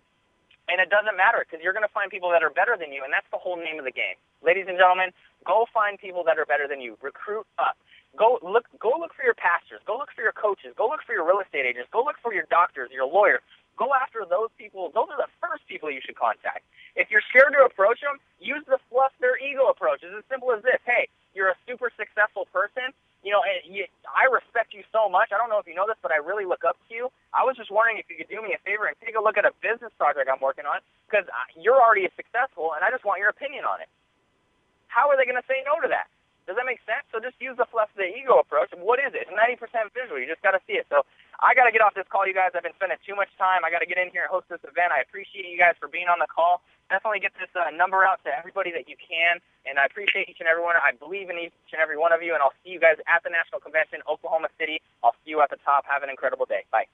And it doesn't matter because you're going to find people that are better than you, and that's the whole name of the game. Ladies and gentlemen, go find people that are better than you. Recruit up. Go look for your pastors. Go look for your coaches. Go look for your real estate agents. Go look for your doctors, your lawyers. Go after those people. Those are the first people you should contact. If you're scared to approach them, use the fluff their ego approach. It's as simple as this. Hey, you're a super successful person. You know, I respect you so much. I don't know if you know this, but I really look up to you. I was just wondering if you could do me a favor and take a look at a business project I'm working on, because you're already successful, and I just want your opinion on it. How are they going to say no to that? Does that make sense? So just use the fluff the ego approach. What is it? It's 90% visual. You just got to see it. So I got to get off this call, you guys. I've been spending too much time. I got to get in here and host this event. I appreciate you guys for being on the call. Definitely get this number out to everybody that you can, and I appreciate each and every one. I believe in each and every one of you, and I'll see you guys at the National Convention, Oklahoma City. I'll see you at the top. Have an incredible day. Bye.